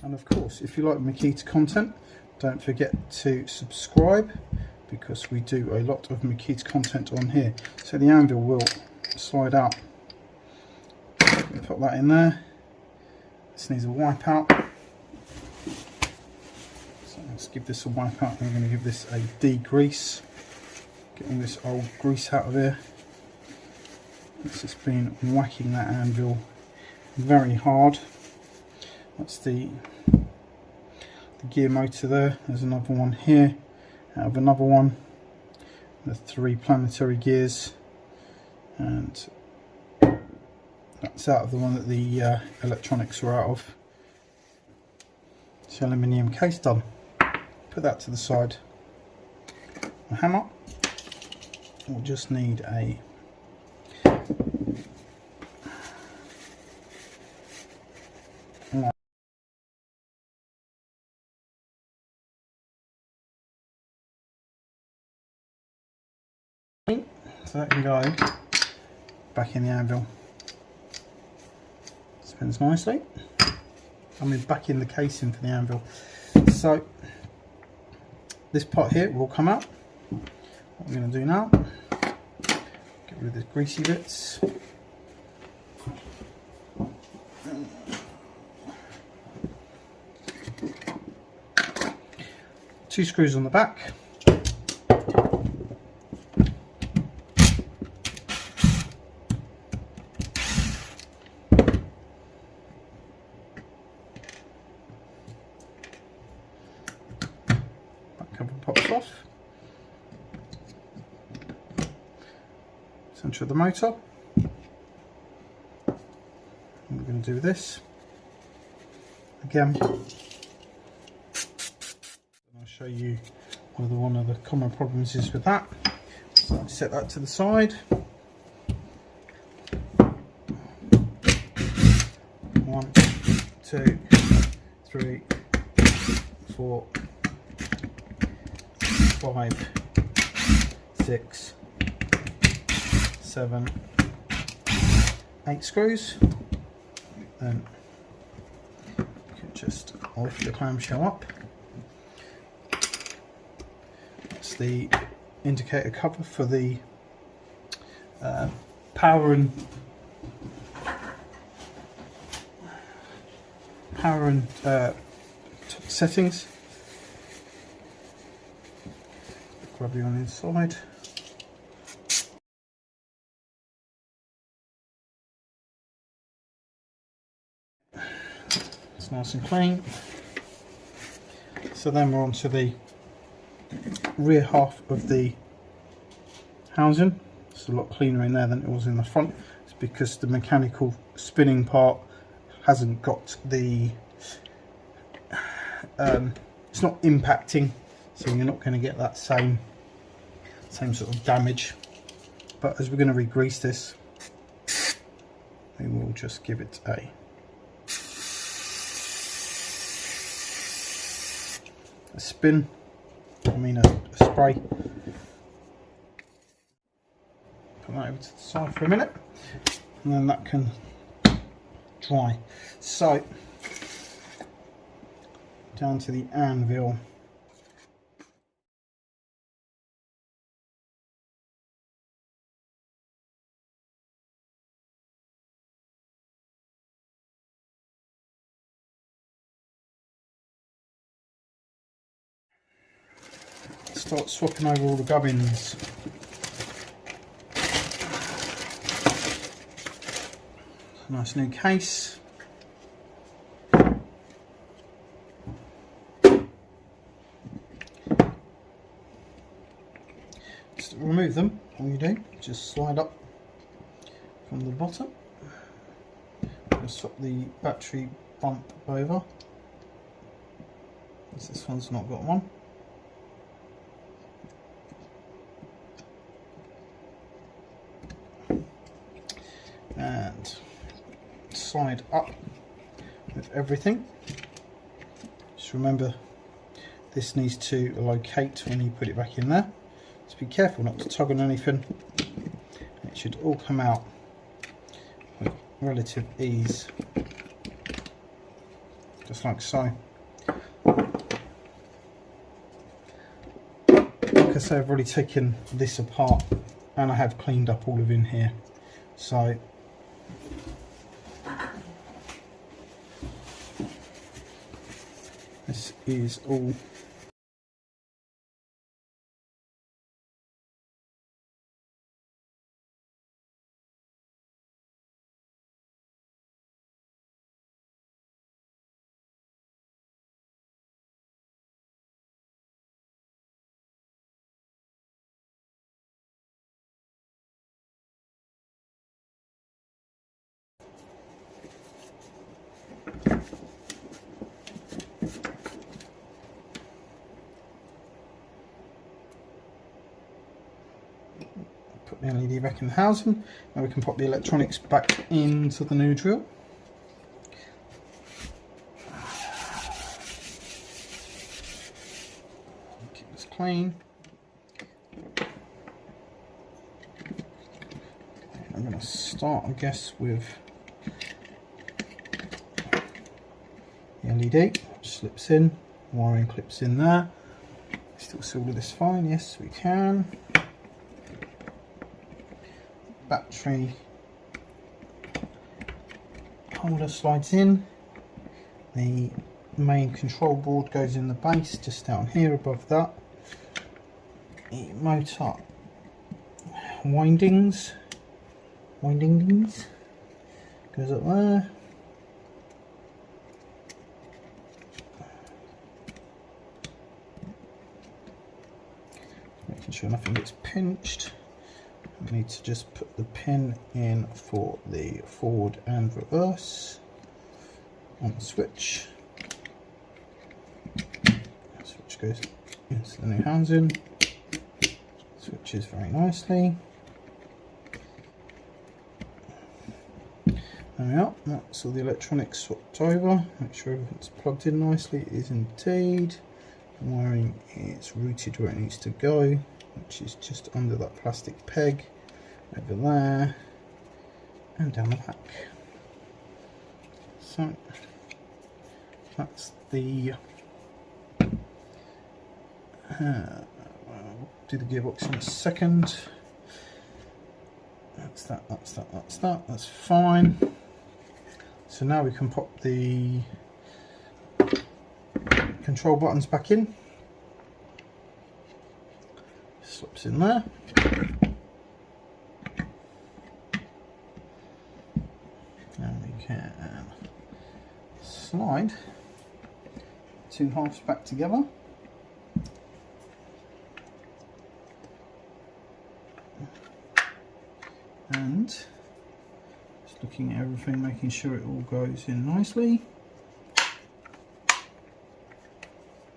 And of course, if you like Makita content, don't forget to subscribe, because we do a lot of Makita content on here. So the anvil will slide out. Put that in there. This needs a wipe out. So let's give this a wipe out. I'm going to give this a degrease. Getting this old grease out of here. It's just been whacking that anvil very hard. That's the gear motor there. There's another one here out of another one. The 3 planetary gears, and that's out of the one that the electronics are out of. It's the aluminium case done. Put that to the side. A hammer. We'll just need a so that can go back in the anvil. Spins nicely. I mean, back in the casing for the anvil. So this part here will come out. What we're going to do now, get rid of the greasy bits. 2 screws on the back. Cover pops off. Centre of the motor. We're going to do this again. I'll show you whether one of the common problems is with that. So set that to the side. 1, 2, 3, 4, 5, 6, 7, 8 screws. Then you can just lift the clamshell up. That's the indicator cover for the power and settings. Grab you on the inside. It's nice and clean. So then we're on to the rear half of the housing. It's a lot cleaner in there than it was in the front. It's because the mechanical spinning part hasn't got the it's not impacting, so you're not going to get that same sort of damage. But as we're going to re-grease this, we will just give it a spin, a spray. Put that over to the side for a minute, and then that can dry. So down to the anvil. Start swapping over all the gubbins. Nice new case. Just to remove them, all you do, just slide up from the bottom. Just swap the battery bump over, because this one's not got one. And slide up with everything. Just remember, this needs to locate when you put it back in there. Just be careful not to tug on anything. It should all come out with relative ease. just like so. Like I say, I've already taken this apart and I have cleaned up all of in here. So this is all put the LED back in the housing. Now we can pop the electronics back into the new drill. Keep this clean. I'm going to start, I guess, with the LED. Slips in, wiring clips in there. Still solder this fine, yes we can. Battery holder slides in. The main control board goes in the base, just down here above that. The motor windings goes up there. Making sure nothing gets pinched. We need to just put the pin in for the forward and reverse on the switch. The switch goes into the new housing. Switches very nicely. There we are, that's all the electronics swapped over. Make sure everything's plugged in nicely. It is indeed. The wiring is routed where it needs to go, which is just under that plastic peg, over there, and down the back. So, that's the, we'll do the gearbox in a second. That's that, that's fine. So now we can pop the control buttons back in. Slips in there. And we can slide the two halves back together. And just looking at everything, making sure it all goes in nicely.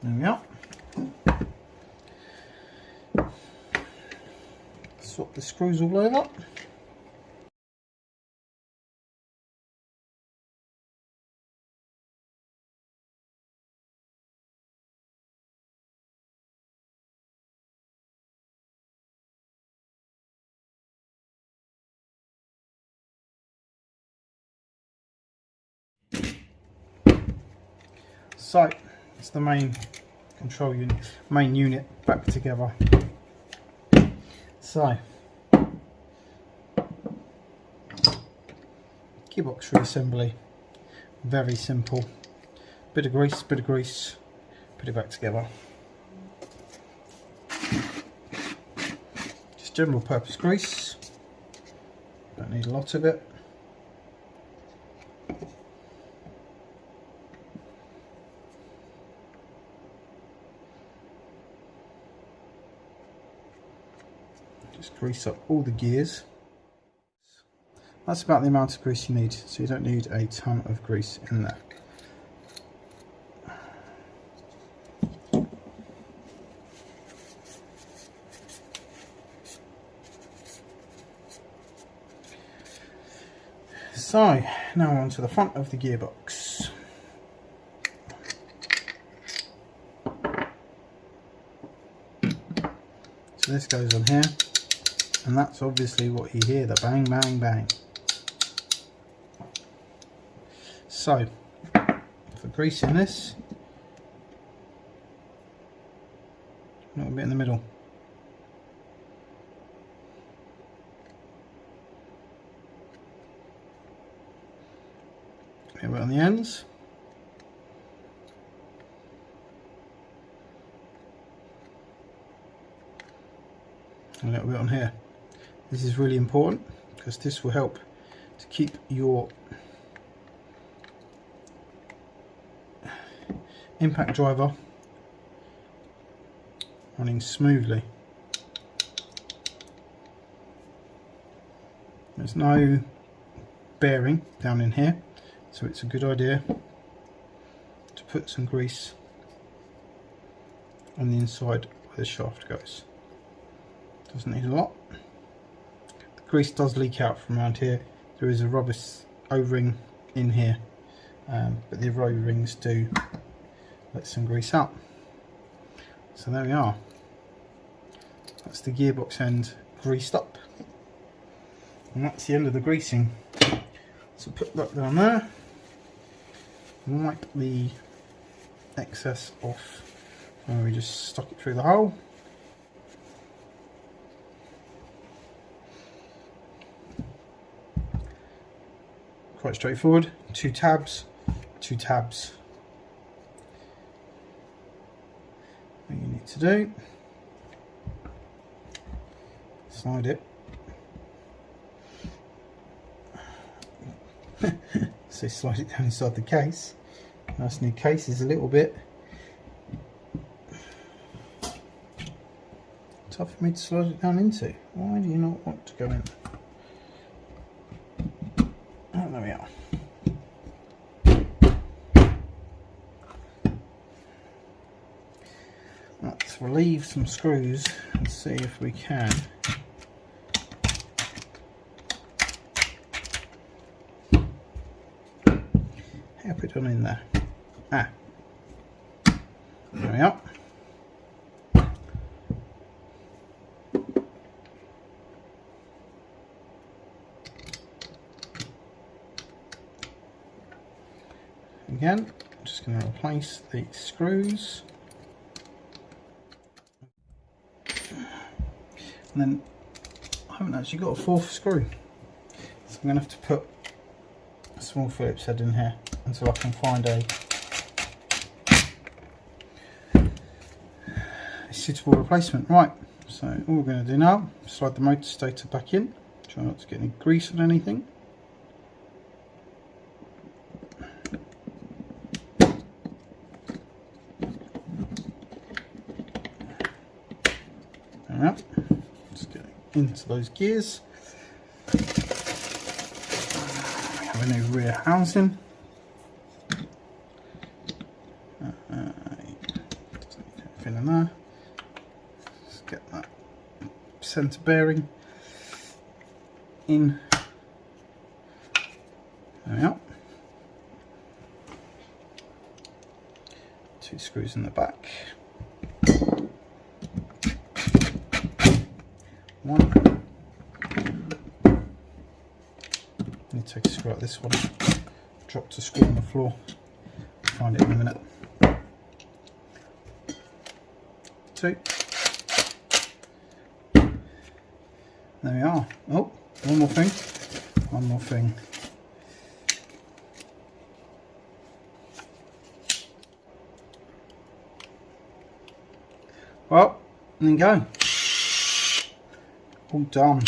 There we are. Swap the screws all over. So it's the main control unit, main unit back together. So gearbox reassembly, very simple. Bit of grease, put it back together. Just general purpose grease. Don't need a lot of it. Just grease up all the gears. That's about the amount of grease you need, so you don't need a ton of grease in there. So now on to the front of the gearbox. So this goes on here, and that's obviously what you hear, the bang bang bang. So for grease in this. A little bit in the middle. A little bit on the ends. A little bit on here. This is really important because this will help to keep your impact driver running smoothly. There's no bearing down in here, so it's a good idea to put some grease on the inside where the shaft goes. Doesn't need a lot. The grease does leak out from around here. There is a rubber O-ring in here, but the O-rings do let some grease out. So there we are. That's the gearbox end greased up, and that's the end of the greasing. So put that down there, wipe the excess off where we just stuck it through the hole. Quite straightforward. 2 tabs, 2 tabs. What you need to do, slide it. So slide it down inside the case. Nice new case is a little bit tough for me to slide it down into. Why do you not want to go in? Oh, there we are. Let's relieve some screws and see if we can help it on in there. Ah, there we are. Again, I'm just going to replace the screws, and then I haven't actually got a 4th screw, so I'm going to have to put a small Phillips head in here until I can find a suitable replacement. Right, so all we're going to do now, slide the motor stator back in, try not to get any grease on anything. Right, just get into those gears. We have a new rear housing. Doesn't need anything in there. Just get that centre bearing in. There we are. 2 screws in the back. 1. Need to take a screw out this one. Dropped a screw on the floor. Find it in a minute. 2. There we are. Oh, one more thing. One more thing. Well, there you go. All done.